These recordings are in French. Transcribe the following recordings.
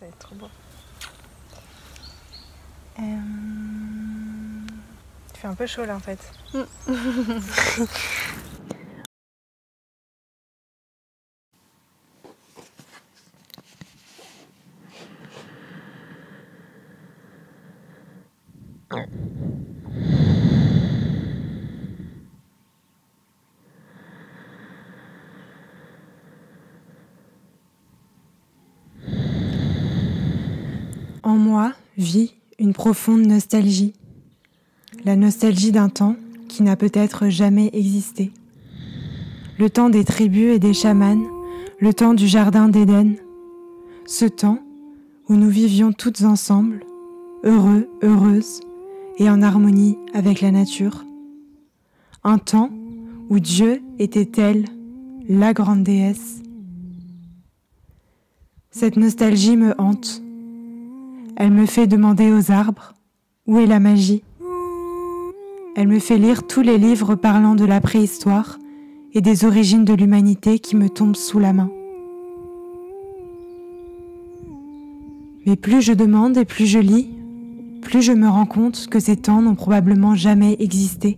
va être trop beau. Il fait un peu chaud là en fait. En moi vit une profonde nostalgie. La nostalgie d'un temps qui n'a peut-être jamais existé. Le temps des tribus et des chamans, le temps du jardin d'Éden. Ce temps où nous vivions toutes ensemble, heureux, heureuses, et en harmonie avec la nature. Un temps où Dieu était elle, la grande déesse. Cette nostalgie me hante. Elle me fait demander aux arbres où est la magie. Elle me fait lire tous les livres parlant de la préhistoire et des origines de l'humanité qui me tombent sous la main. Mais plus je demande et plus je lis, plus je me rends compte que ces temps n'ont probablement jamais existé.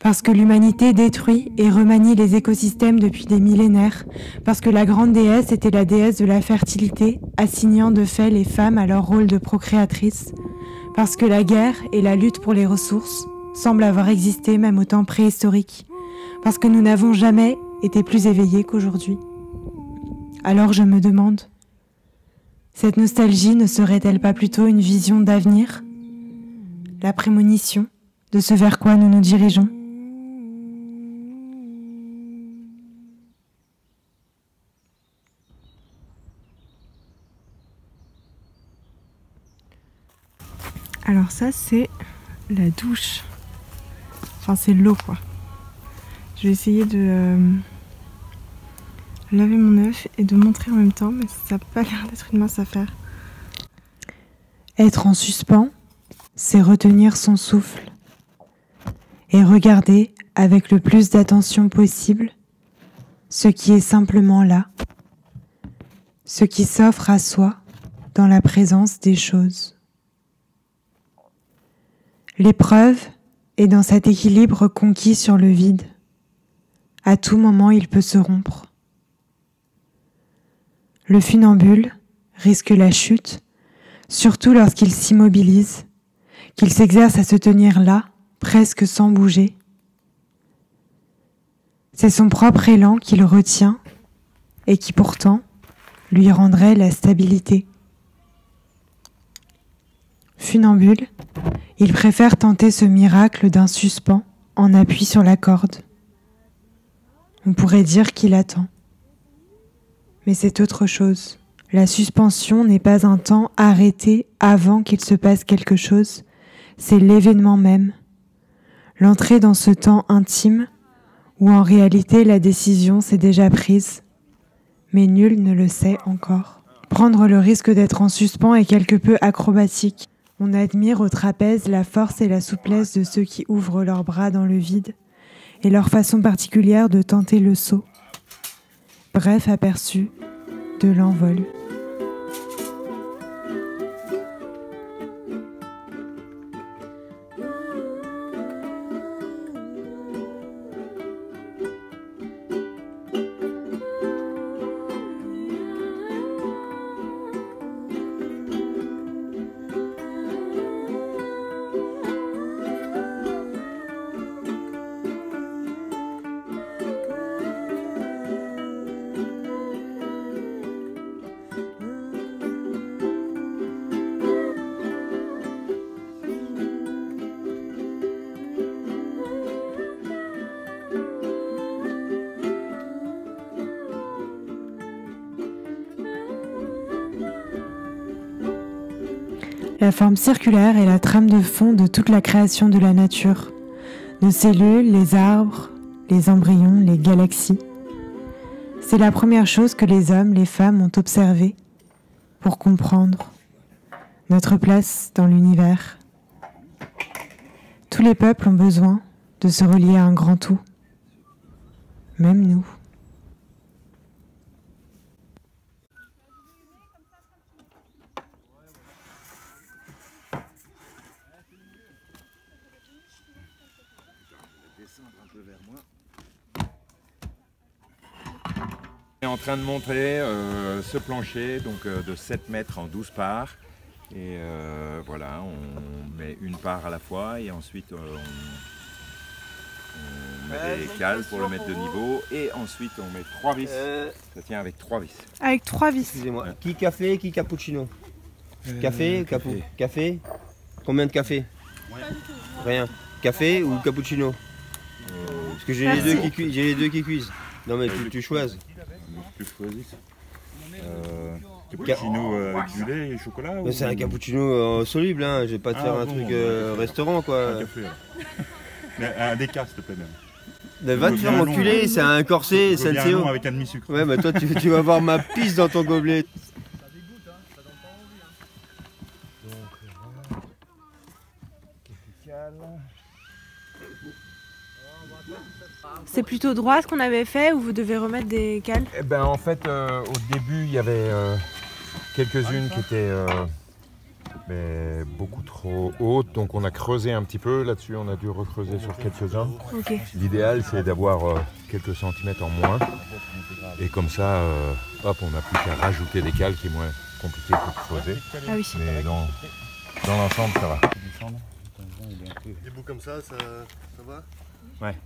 Parce que l'humanité détruit et remanie les écosystèmes depuis des millénaires, parce que la grande déesse était la déesse de la fertilité, assignant de fait les femmes à leur rôle de procréatrices, parce que la guerre et la lutte pour les ressources semblent avoir existé même au temps préhistorique, parce que nous n'avons jamais été plus éveillés qu'aujourd'hui. Alors je me demande, cette nostalgie ne serait-elle pas plutôt une vision d'avenir, la prémonition de ce vers quoi nous nous dirigeons ? Alors ça c'est la douche, enfin c'est l'eau quoi. Je vais essayer de laver mon œuf et de montrer en même temps, mais ça n'a pas l'air d'être une mince affaire. Être en suspens, c'est retenir son souffle et regarder avec le plus d'attention possible ce qui est simplement là, ce qui s'offre à soi dans la présence des choses. L'épreuve est dans cet équilibre conquis sur le vide. À tout moment, il peut se rompre. Le funambule risque la chute, surtout lorsqu'il s'immobilise, qu'il s'exerce à se tenir là, presque sans bouger. C'est son propre élan qui le retient et qui pourtant lui rendrait la stabilité. Funambule, il préfère tenter ce miracle d'un suspens en appui sur la corde. On pourrait dire qu'il attend. Mais c'est autre chose. La suspension n'est pas un temps arrêté avant qu'il se passe quelque chose, c'est l'événement même. L'entrée dans ce temps intime où en réalité la décision s'est déjà prise, mais nul ne le sait encore. Prendre le risque d'être en suspens est quelque peu acrobatique. On admire au trapèze la force et la souplesse de ceux qui ouvrent leurs bras dans le vide et leur façon particulière de tenter le saut. Bref aperçu de l'envol. La forme circulaire est la trame de fond de toute la création de la nature. Nos cellules, les arbres, les embryons, les galaxies. C'est la première chose que les hommes, les femmes ont observée pour comprendre notre place dans l'univers. Tous les peuples ont besoin de se relier à un grand tout, même nous. On est en train de montrer ce plancher donc, de 7 mètres en 12 parts. Et voilà, on met une part à la fois et ensuite on met des cales pour le mettre de niveau. Et ensuite on met 3 vis. Ça tient avec 3 vis. Avec 3 vis. Excusez-moi. Qui café, qui cappuccino? Café, café? Combien de café? Rien. Café ou cappuccino? Parce que j'ai les deux qui cuisent. Non mais tu choisis. Tu choisis. Cappuccino avec du lait et chocolat ou... C'est un cappuccino soluble, hein. Je vais pas te faire un truc restaurant quoi. Un café, mais un déca s'il te plaît même. Va te faire enculer, c'est un corset, c'est un CO. Avec un demi-sucre. Ouais, bah toi tu vas voir ma pisse dans ton gobelet. C'est plutôt droit ce qu'on avait fait ou vous devez remettre des cales? Eh ben, en fait, au début, il y avait quelques-unes qui étaient beaucoup trop hautes, donc on a creusé un petit peu. Là-dessus, on a dû recreuser sur quelques-uns. Okay. L'idéal, c'est d'avoir quelques centimètres en moins. Et comme ça, hop, on n'a plus qu'à rajouter des cales qui est moins compliqué que de creuser. Ah oui. Mais dans l'ensemble, ça va. Des bouts comme ça va? Ouais.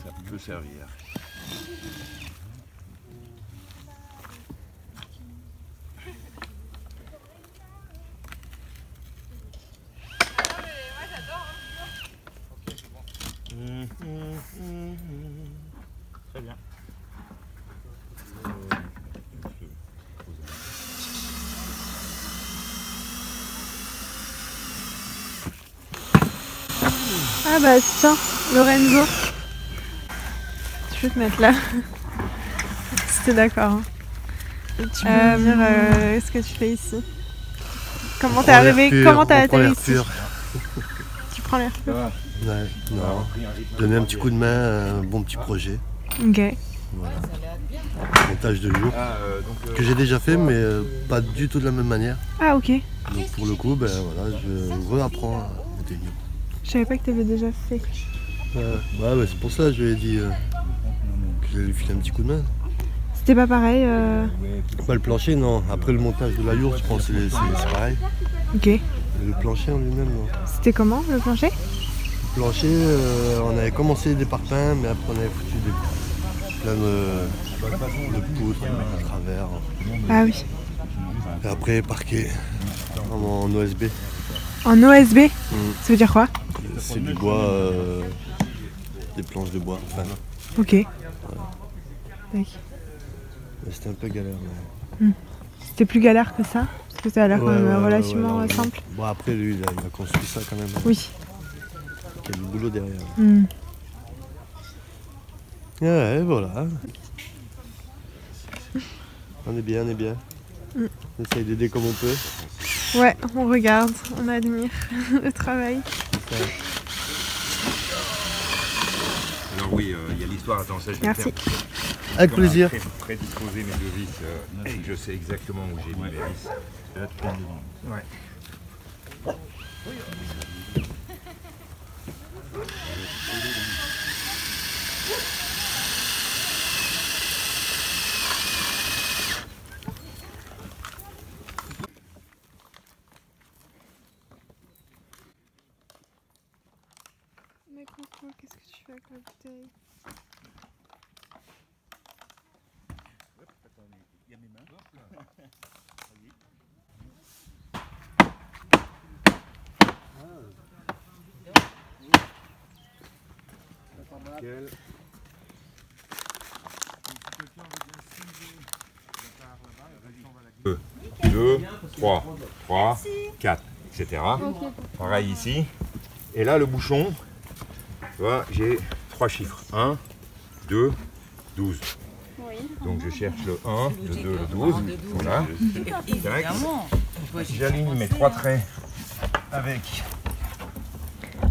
Ça peut servir. Très bien. Ah bah tiens, Lorenzo. Je vais te mettre là. Si t'es d'accord. Hein. Qu'est-ce que tu fais ici? Comment t'es arrivé? Comment t'as atterri ici? Tu prends l'air pur? Ouais, non. Donner un petit coup de main, un bon petit projet. Ok. Voilà. Montage de jour. Que j'ai déjà fait, mais pas du tout de la même manière. Ah ok. Donc pour le coup, ben voilà, je réapprends à monter une. Je savais pas que t'avais déjà fait. Ouais, c'est pour ça que je lui ai dit que j'allais lui filer un petit coup de main. C'était pas pareil Pas le plancher, non. Après le montage de la yourte, je pense que c'est pareil. Ok. Et le plancher en lui-même, non. C'était comment le plancher? Le plancher, on avait commencé des parpaings, mais après on avait foutu plein de poutres à travers. Ah oui. Et après parquet en OSB. En OSB? Ça veut dire quoi? C'est du bois, des planches de bois. Enfin, ok. mais c'était un peu galère. Mais... C'était plus galère que ça? Parce que ça a l'air quand même relativement simple. Bon après lui il a construit ça quand même. Oui. Il y a du boulot derrière. Ouais, voilà. On est bien, on est bien. On essaye d'aider comme on peut. Ouais, on regarde, on admire le travail. Alors oui, il y a l'histoire, attends, ça je vais Merci. faire. Avec plaisir. Prédisposer mes deux vis, je sais exactement où j'ai mis mes vis. Là, tu prends devant. Ouais. Mais pourquoi? Qu'est-ce que tu fais avec la bouteille? Il y a mes mains. Nickel. 2, 3, 4, etc. Pareil ici. Et là, le bouchon, tu vois, j'ai 3 chiffres. 1, 2, 12. Donc je cherche le 1, le 2, le 12. Voilà. J'aligne mes 3 traits avec...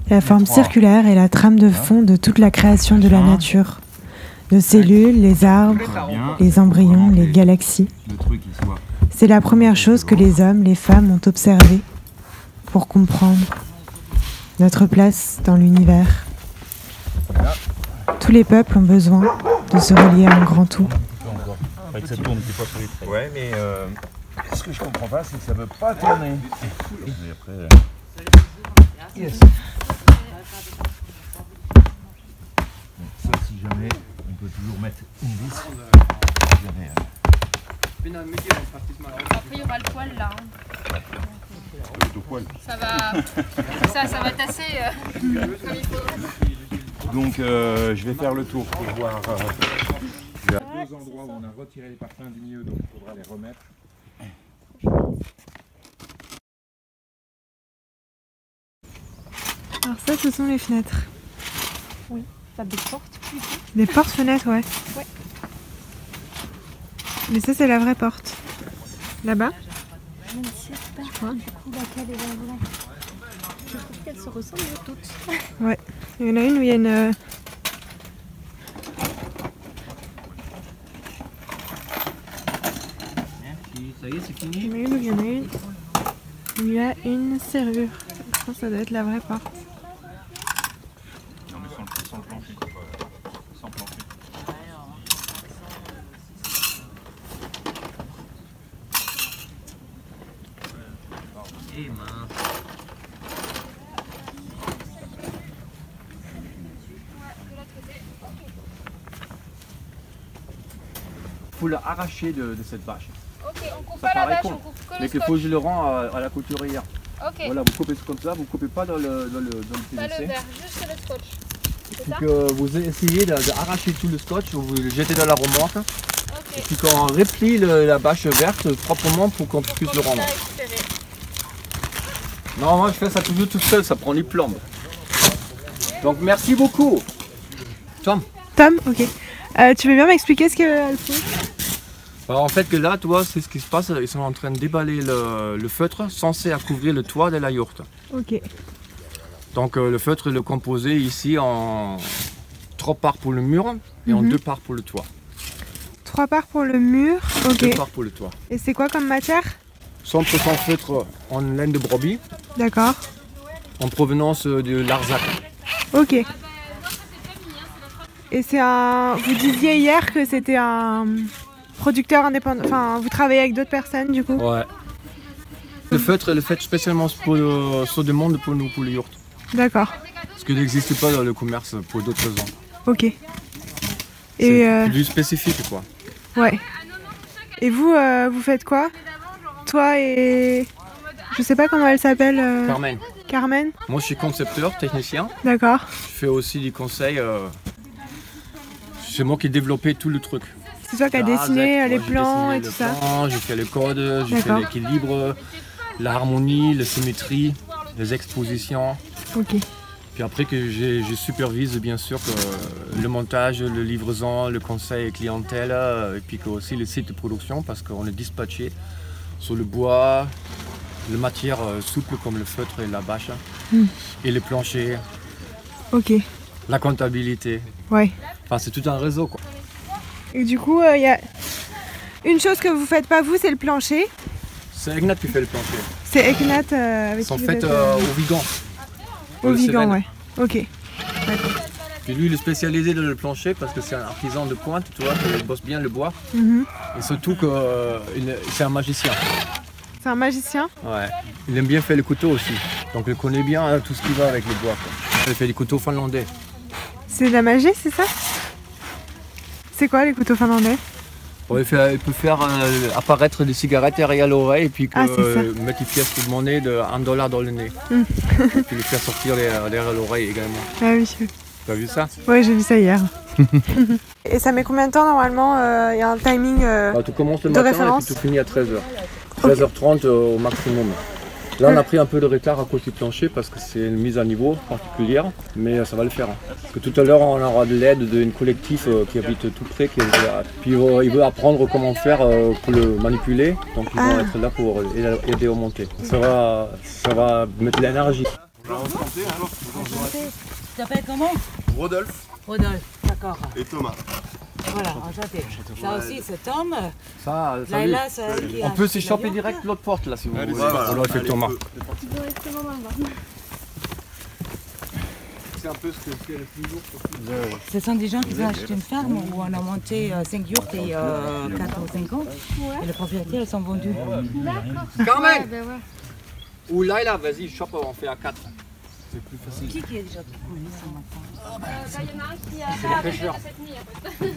La forme circulaire est la trame de fond de toute la création de la nature. Nos cellules, les arbres, les embryons, les galaxies. C'est la première chose que les hommes, les femmes ont observée pour comprendre notre place dans l'univers. Tous les peuples ont besoin de se relier à un grand tout. Faudrait que ça tourne, t'es pas sur les traits. Ouais, mais ce que je comprends pas, c'est que ça veut pas tourner. Et après... Yes. Ça, si jamais, on peut toujours mettre une vis. Si jamais, Après, il y aura le poil là. le poil. Ça va tasser comme il faut. Donc, je vais faire le tour pour voir. Il y a deux endroits où on a retiré les parfums du milieu, donc il faudra les remettre. Alors ça, ce sont les fenêtres. Oui, ça des portes plutôt. Des portes-fenêtres, ouais. Ouais. Mais ça, c'est la vraie porte. Là-bas? Je ne sais pas du coup laquelle est la vraie. Je trouve qu'elles se ressemblent toutes. Ouais. Il y en a une où il y a une... Ça y est, c'est fini. Il y en a une où il y en a une. Où il y a une serrure. Je pense que ça doit être la vraie porte. Non mais sans le plancher. Sans plancher. Et mince. Faut l'arracher de cette bâche. Ok, on coupe Ça pas la paraît bâche, con. on coupe que Mais le qu'il faut scotch. que je le rends à la couturière. Ok, Voilà, vous coupez comme ça, vous coupez pas dans le pas le PVC. verre, juste le scotch. C'est Puis ça? que vous essayez d'arracher tout le scotch, vous le jetez dans la remorque. Ok. Et puis qu'on replie la bâche verte proprement pour qu'on puisse le On rendre. l'a récupéré. Non, moi je fais ça toujours tout seul, ça prend les plombes. Donc merci beaucoup. Tom. Tom, ok. Tu veux bien m'expliquer ce qu'elles font? Alors en fait que là, tu vois, c'est ce qui se passe, ils sont en train de déballer le feutre censé couvrir le toit de la yourte. Ok. Donc le feutre est composé ici en 3 parts pour le mur et en 2 parts pour le toit. 3 parts pour le mur, 2 ok. parts pour le toit. Et c'est quoi comme matière? 100% feutre en laine de brebis D'accord. en provenance de Larzac. Ok. Et c'est un... Vous disiez hier que c'était un producteur indépendant, enfin vous travaillez avec d'autres personnes du coup? Ouais. Le feutre est fait spécialement sur demande pour nous, pour les yourtes. D'accord. Parce qu'il n'existe pas dans le commerce pour d'autres raisons. Ok. Et C'est du spécifique quoi. ouais. Et vous, vous faites quoi? Toi et... Je sais pas comment elle s'appelle. Carmen. Carmen? Moi je suis concepteur, technicien. D'accord. Je fais aussi du conseil. C'est moi qui ai développé tout le truc. C'est toi qui as dessiné les plans et tout ça? J'ai fait le code, j'ai fait D'accord. l'équilibre, l'harmonie, la symétrie, les expositions. Ok. Puis après que je supervise bien sûr que le montage, le livraison, le conseil clientèle, et puis que aussi le site de production parce qu'on est dispatché sur le bois, les matières souples comme le feutre et la bâche, et les planchers, Ok. la comptabilité. Ouais. Enfin c'est tout un réseau quoi. Et du coup, il y a une chose que vous faites pas vous, c'est le plancher. C'est Ignat qui fait le plancher. C'est Eknat avec Ils sont qui vous faits êtes, au Vigan. au le Vigan, Cévennes. ouais. Ok. Puis lui il est spécialisé dans le plancher parce que c'est un artisan de pointe, tu vois, il bosse bien le bois. Mhm. Et surtout que c'est un magicien. C'est un magicien. Ouais. Il aime bien faire les couteaux aussi. Donc il connaît bien tout ce qui va avec le bois. Quoi. Il fait des couteaux finlandais. C'est de la magie, c'est ça? C'est quoi les couteaux finlandais? Bon, il peut faire apparaître des cigarettes derrière l'oreille et puis Ah, c'est ça. mettre une pièce de monnaie de $1 dans le nez. Mm. Et puis le faire sortir derrière l'oreille également. Ah oui. T'as vu ça? Ouais, j'ai vu ça hier. Et ça met combien de temps normalement? Il y a un timing Bah, tu commences le de matin référence? et puis tu finis à 13h. 13h30 au maximum. Là on a pris un peu de retard à cause du plancher parce que c'est une mise à niveau particulière, mais ça va le faire. Parce que tout à l'heure on aura de l'aide d'un collectif qui habite tout près, puis il veut apprendre comment faire pour le manipuler, donc ils vont être là pour aider au monter. Ça va mettre de l'énergie. Tu t'appelles comment? Rodolphe Rodolphe, d'accord. et Thomas. Voilà, enchanté. Ça aussi, c'est Tom. Ça, Là, et là, c'est elle qui on a peut s'y la choper viande. direct l'autre porte là si vous voulez. Voilà. Rodolphe et Thomas. c'est un peu ce que c'est le plus lourd. Ce sont des gens qui ont acheté une ferme où on a monté 5 yurts et 4 ou 5 ans. Et les propriétaires, elles sont vendues. D'accord. Carmen Ouais. Ou Laila, vas-y, chope, on fait à 4. C'est plus facile. Qui est déjà tout connu ce matin? Il y en a un qui a C'est pas les arrêté pêcheurs. de cette nuit en fait.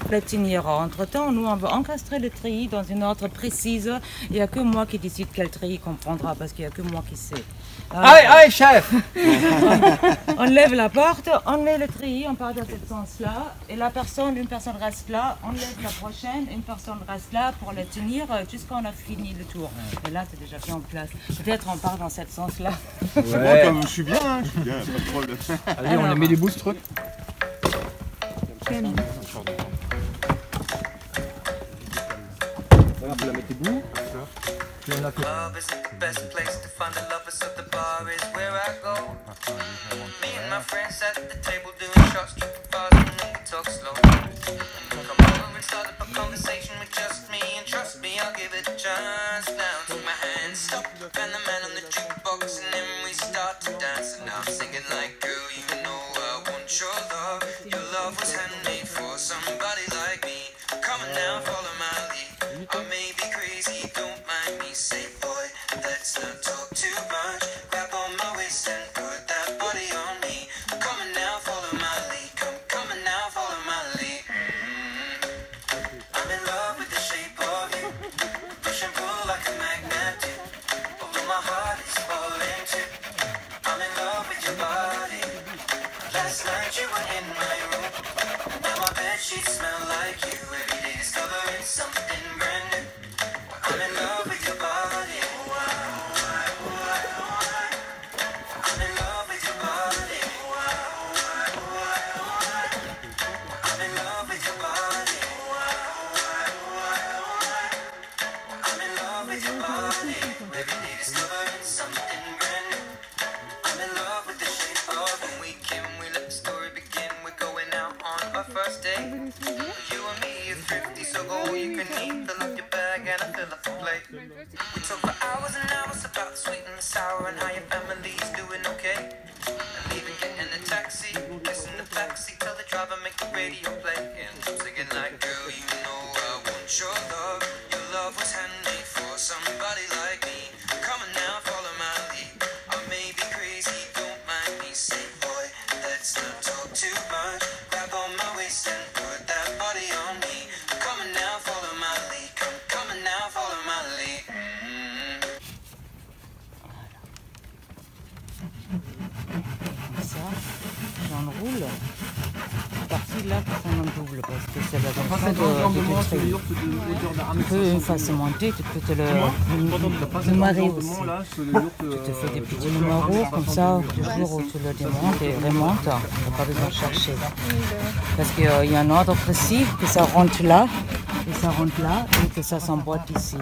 La tinière. Entre-temps, nous, on veut encastrer le treillis dans une ordre précise. Il n'y a que moi qui décide quel treillis qu'on prendra parce qu'il n'y a que moi qui sais. Allez, chef. On lève la porte, on met le treillis, on part dans ce sens-là. Et une personne reste là, on lève la prochaine, une personne reste là pour la tenir jusqu'à on a fini le tour. Et là, c'est déjà bien en place. Peut-être on part dans ce sens-là. Ouais. Je suis bien, pas de problème. Allez, on les met des boosts, truc. Voilà, vous la mettez debout. Love is the best place to find the lovers, so the bar is where I go. Me and my friends at the table doing shots, tripping fast, and then we talk slow. Come over and start up a conversation with just me, and trust me, I'll give it a chance. Now take my hand, stop, and the man on the jukebox, and then we start to dance. And now I'm singing like, girl, you know I want your love. Your love was handmade for somebody like me. Come on now, follow my lead. I may be crazy, don't mind me. Say, boy, let's not talk too much. Grab on my waist and put that body on me. Come on now, follow my lead. Come on now, follow my lead. I'm in love with the shape of you. Push and pull like a magnet do. Although my heart is falling too. I'm in love with your body. Last night you were in my room. Now my bedsheets smell like you. Every day discovering something brand new. I'm in love with your body. I'm in love with your body. I'm in love with your body. I'm in love with your body. Every day discovering something brand new. I'm in love with the shape of when we can. We let the story begin. We're going out on our first date. You and me are thrifty, so go all you can eat. Fill up your bag and I fill up the plate. We talk for hours and hours about the sweet and the sour and how your family's doing okay. And leaving, getting a taxi, kissing the backseat, tell the driver make the radio play. And I'm singing like, girl, you know I want your love. Your love was handmade for somebody like me. Come on now, follow my lead. I may be crazy, don't mind me. Say, boy, let's not talk too much. Grab on my waist and put that body on me. Come on now, follow my lead. Come on now, follow my lead. Ça, j'enroule. La partie là, qui sont en double parce que c'est la façon de que une fois monter, tu peux te le démarrer aussi. Tu te fais des petits numéros comme ça, le jour où tu le démontes et remontes, tu n'as pas besoin de chercher. Parce qu'il y a un ordre précis, que ça rentre là, et ça rentre là, et que ça s'emboîte ici.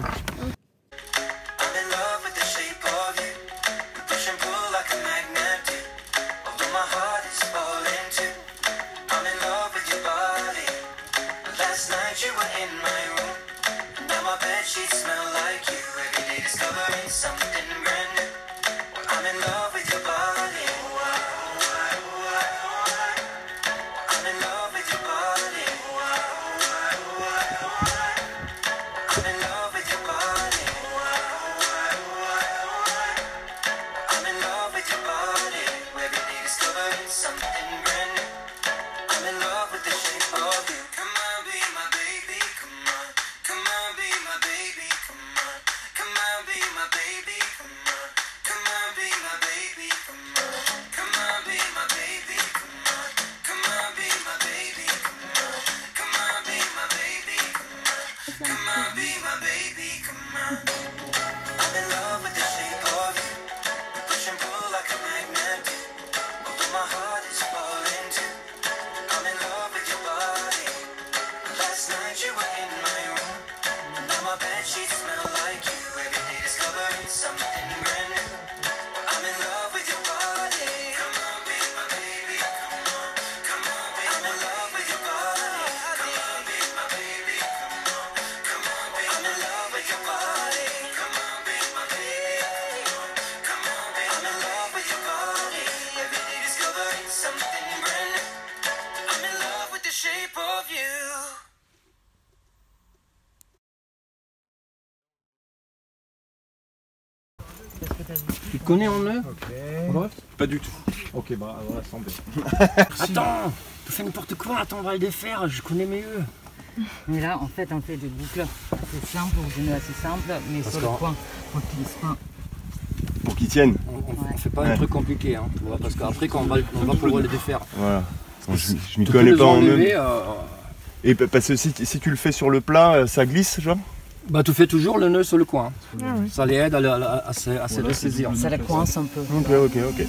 Tu te connais en nœud? Ok. Pas du tout. Ok, bah on va sembler. Attends, tu fais n'importe quoi, attends, on va le défaire, je connais mieux. Mais là, en fait, on fait des boucles assez simples, des nœuds assez simples, mais sur le coin, on n'utilise pas. Pour qu'ils tiennent. On fait pas un truc compliqué, hein, tu vois, parce qu'après quand on va pouvoir le défaire. Voilà. Bon, je m'y connais pas en nœud. Et parce que si tu le fais sur le plat, ça glisse, genre? Bah tu fais toujours le nœud sur le coin. Ah ouais. Ça les aide à se ressaisir. Ça la coince un peu. Ok.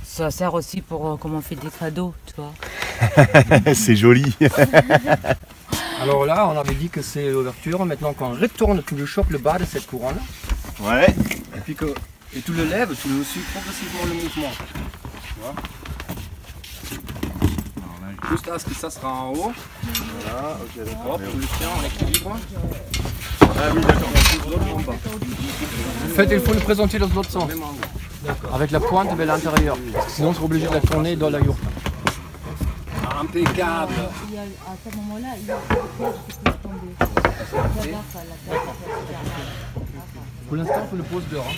Ça sert aussi pour comment on fait des cadeaux, tu vois. C'est joli. Alors là, on avait dit que c'est l'ouverture. Maintenant, quand on retourne, tu le chopes le bas de cette couronne. Ouais. Et puis et tu le lèves, tu le suis progressivement le mouvement. Tu vois? Juste à ce que ça sera en haut. Voilà, ok, d'accord. Hop, tu le tiens en équilibre. Ah oui, d'accord. En fait, il faut le présenter dans l'autre sens. Avec la pointe vers l'intérieur. Sinon, on sera obligé de la tourner dans la yourte. Impeccable. À ce moment-là, il y a des pièges qui peuvent tomber. Pour l'instant, on le pose dehors.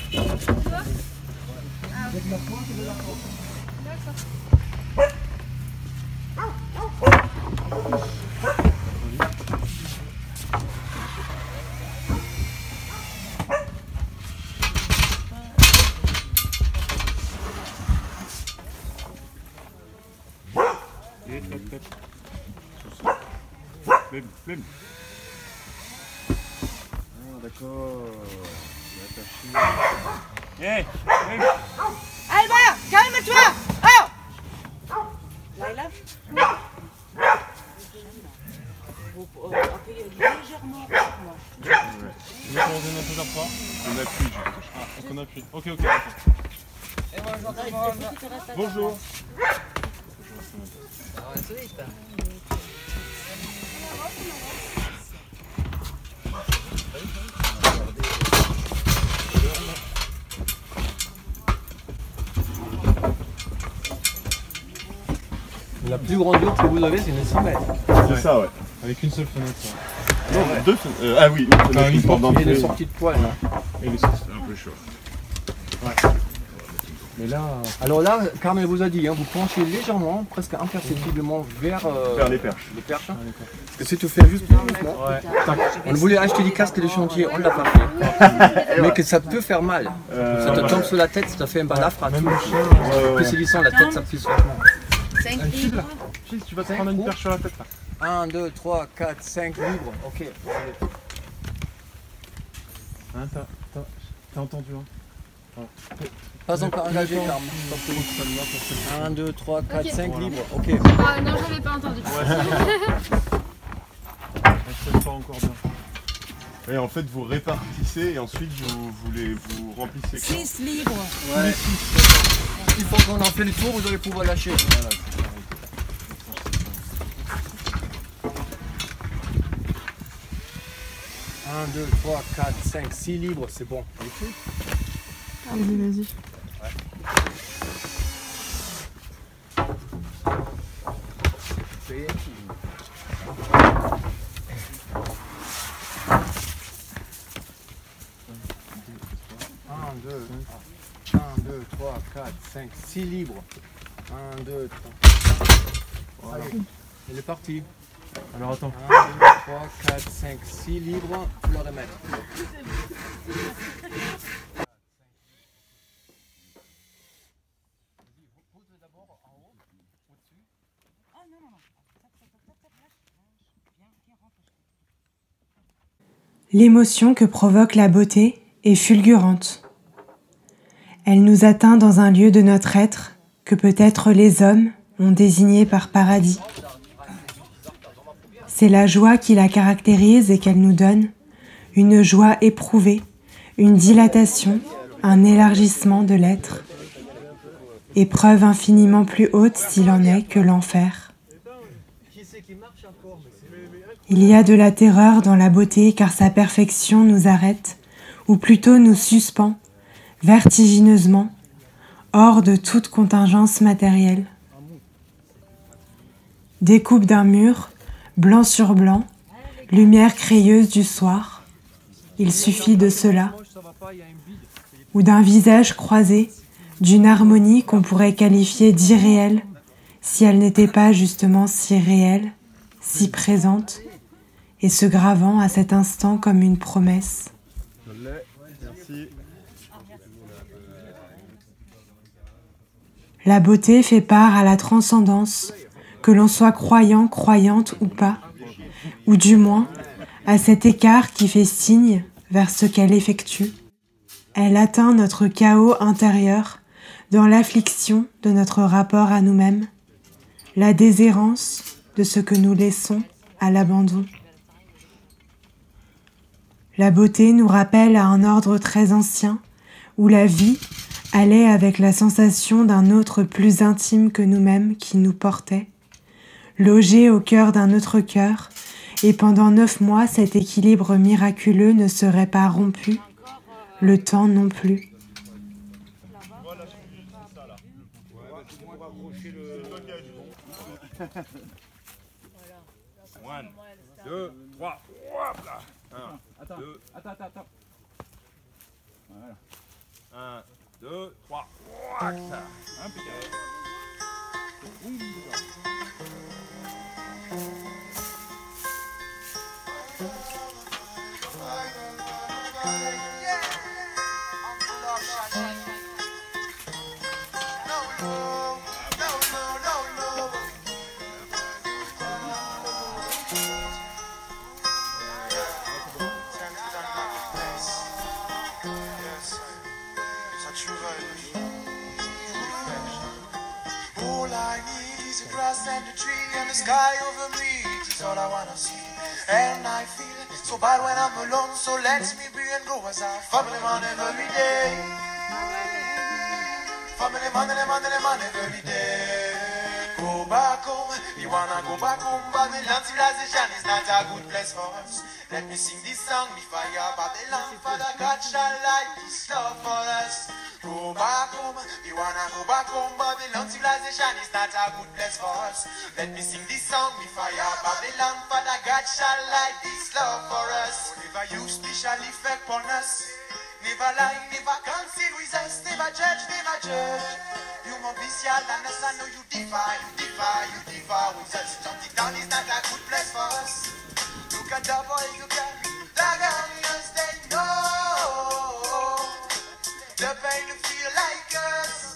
Flemme. Ah, d'accord. Hey, Alba, calme-toi. Oh Laila. Vous appuyez légèrement. On appuie. On appuie. Ok. Bonjour. La plus grande yourte que vous avez, c'est une 100 mètres. C'est ça, ouais. Avec une seule fenêtre. Non, deux fenêtres. Ah oui, une fenêtre. Une porte et des sorties de poêle. Et les sorties. C'est un peu chaud. Ouais. Mais là... Alors là, Carmen vous a dit, hein, vous penchez légèrement, presque imperceptiblement vers les perches. Parce que si tu fais juste plus doucement, on voulait acheter des casques de chantier, on ne l'a pas fait. Mais que ça peut faire mal. Ça te tombe sur la tête, ça te fait un balafre. Plus c'est glissant, la tête ça pisse vachement. 5 livres. Tu vas te prendre une perche sur la tête là. 1, 2, 3, 4, 5 livres. Ok. Hein, t'as entendu hein. Pas encore engagé, Carmen. 1, 2, 3, 4, 5 livres. Ok. Ah non, j'avais pas entendu. C'est pas encore bien. Et en fait, vous répartissez et ensuite vous remplissez. 6 livres. Ouais. Une fois qu'on a fait le tour, vous allez pouvoir lâcher. Voilà. 1, 2, 3, 4, 5, 6 livres, c'est bon. Allez, vas-y. C'est 2, 3, 4, 5, 6 livres. 1, 2, 3. Voilà. Il est parti. Alors attends. 1, 2, 3, 4, 5, 6 livres. Tu le remettre. L'émotion que provoque la beauté est fulgurante. Elle nous atteint dans un lieu de notre être que peut-être les hommes ont désigné par paradis. C'est la joie qui la caractérise et qu'elle nous donne, une joie éprouvée, une dilatation, un élargissement de l'être. Épreuve infiniment plus haute s'il en est que l'enfer. Il y a de la terreur dans la beauté car sa perfection nous arrête, ou plutôt nous suspend, vertigineusement, hors de toute contingence matérielle. Découpe d'un mur, blanc sur blanc, lumière crayeuse du soir. Il suffit de cela ou d'un visage croisé, d'une harmonie qu'on pourrait qualifier d'irréelle, si elle n'était pas justement si réelle, si présente, et se gravant à cet instant comme une promesse. Je l'ai, merci. La beauté fait part à la transcendance, que l'on soit croyant, croyante ou pas, ou du moins à cet écart qui fait signe vers ce qu'elle effectue. Elle atteint notre chaos intérieur dans l'affliction de notre rapport à nous-mêmes, la déshérence de ce que nous laissons à l'abandon. La beauté nous rappelle à un ordre très ancien où la vie allait avec la sensation d'un autre plus intime que nous-mêmes qui nous portait, logé au cœur d'un autre cœur, et pendant 9 mois cet équilibre miraculeux ne serait pas rompu, le temps non plus. 1, 2, 3, hop là. 1, 2, attends. Voilà. 1, 2, 3, ça. Impeccable. All I need is a grass and a tree and the sky over me. It's all I wanna see. And I feel so bad when I'm alone, so let me be and go as I family man every day. Family man every day. Go back home, you wanna go back home. Babylon civilization is not a good place for us. Let me sing this song, me fire Babylon, Father God shall light this love for us. Go back home, you wanna go back home. Babylon civilization is not a good place for us. Let me sing this song, me fire Babylon, Father God shall light this love for us. Never use special effect on us. Never lie, never conceal with us. Never judge, never judge. You more bestial than us, I know you differ with us. Jumping down is not a good place for us. Look at the boys you can, the guys they know the pain to feel like us.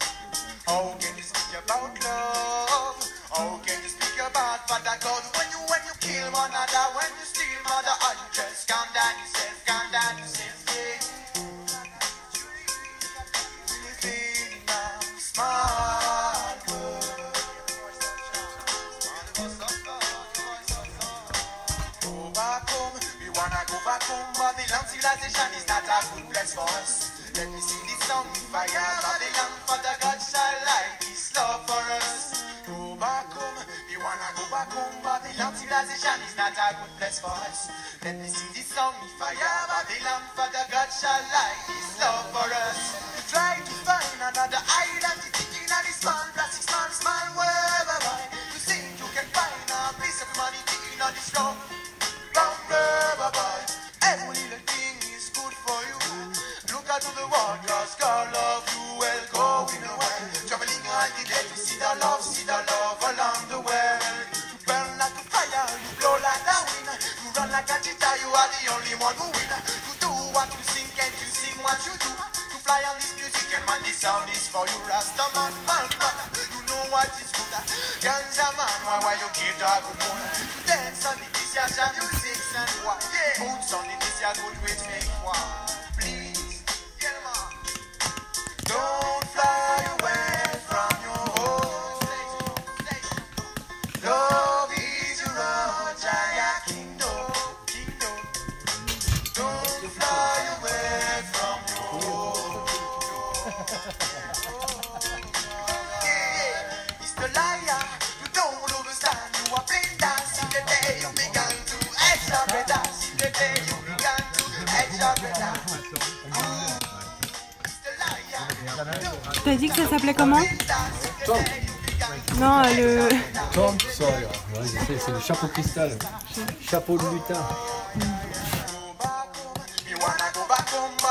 How can you speak about love? How can you speak about Father God when you kill one another, when you steal mother, or you just calm down yourself, yeah. Living in a small world. Go back home, we wanna go back home. Babylon civilization is not a good place for us. Let me sing this song, fire Babylon, Father God shall light this love for us. Go back home, we wanna go back home. Babylon civilization is not a good place for us. Let me sing this song, fire Babylon, Father God shall light this love for us. Try to find another identity in a small plastic, small world. You think you can find a piece of humanity in a this round rubber boy. Every little thing is good for you. Look out to the world, cause God love you well, going away. Traveling all the day to see the love along the way. You burn like a fire, you blow like a wind. You run like a cheetah, you are the only one who win. You do what you sing and you sing what you do. You fly on this music and man, this sound is for you. Rasta man. You know what is good. Ganja man, why you keep that good moon? You dance on the this year's music and what? Boots on the this year's good way to make one. Please, get man. Don't fly away from your home. Love is your own giant kingdom. Don't fly away from your home. Mr. Liar, you don't understand. You are playing dance in the day you began to act your better. In the day you began to act your better. T'as dit que ça s'appelait comment? Tom. Non, le... Tom Sawyer. Ouais, c'est le chapeau cristal. Chapeau de lutin.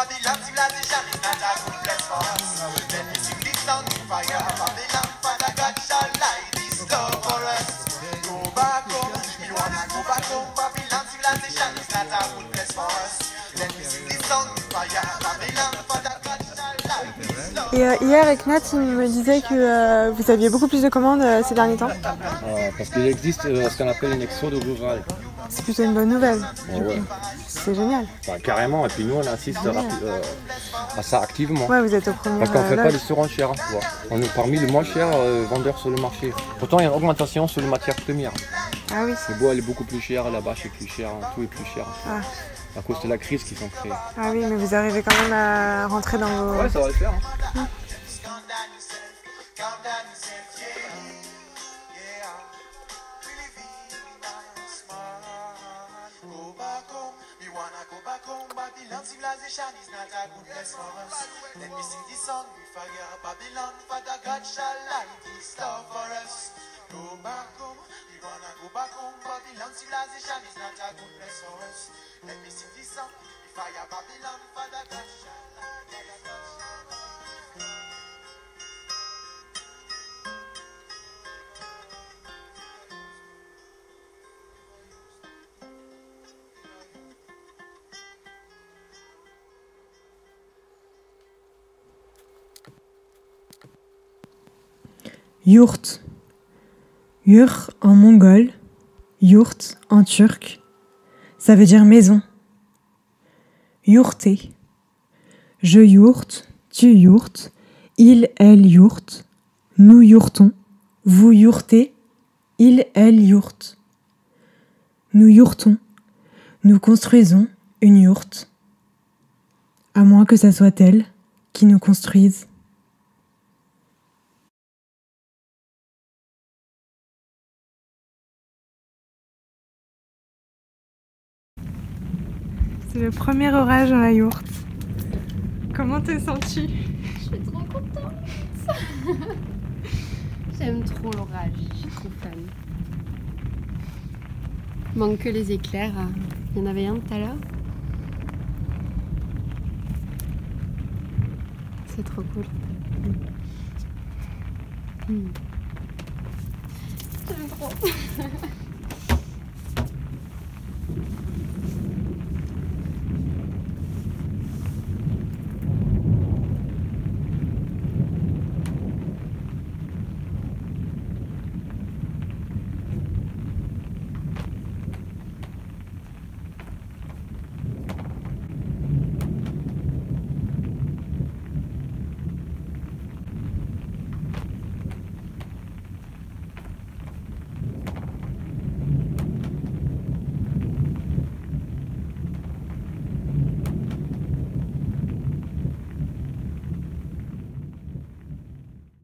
Babylon civilization is not a good place for us. Let me sing this song in fire. Babylon, Father God shall light this love for us. Go back home, we wanna go back home. Babylon civilization is not a good place for us. Let me sing this song in fire. Babylon, Father God shall light this love. Et hier, Eknat, il me disait que vous aviez beaucoup plus de commandes ces derniers temps. Parce qu'il existe ce qu'on appelle une exode rurale. C'est plutôt une bonne nouvelle. Ouais. C'est génial. Bah, carrément, et puis nous on assiste à ça activement. Ouais, vous êtes au premier. Parce qu'on ne fait pas de surenchère. On est parmi les moins chers vendeurs sur le marché. Pourtant il y a une augmentation sur les matières premières. Ah oui. Le bois elle est beaucoup plus cher, la bâche est plus chère, tout est plus cher. Ah. À cause de la crise qu'ils ont créée. Ah oui, mais vous arrivez quand même à rentrer dans vos... Ouais, ça va le faire. Hein. Civilization is not a good place for us. Let me sing this song with fire. Babylon, Father God shall light his love for us. Go back home, we wanna go back home. Babylon, civilization is not a good place for us. Let me sing this song with fire. Babylon, Father God shall light his love for us. Yurt. Yur en mongol, yurt en turc, ça veut dire maison. Yurter. Je yurte, tu yurtes, il, elle yurte, nous yurtons, vous yurtez, il, elle yurte. Nous yurtons, nous construisons une yourte, à moins que ça soit elle qui nous construise. C'est le premier orage dans la yourte. Comment t'es sentie? Je suis trop contente. J'aime trop l'orage, je suis trop fan. Il manque que les éclairs. Il y en avait un tout à l'heure. C'est trop cool. J'aime trop.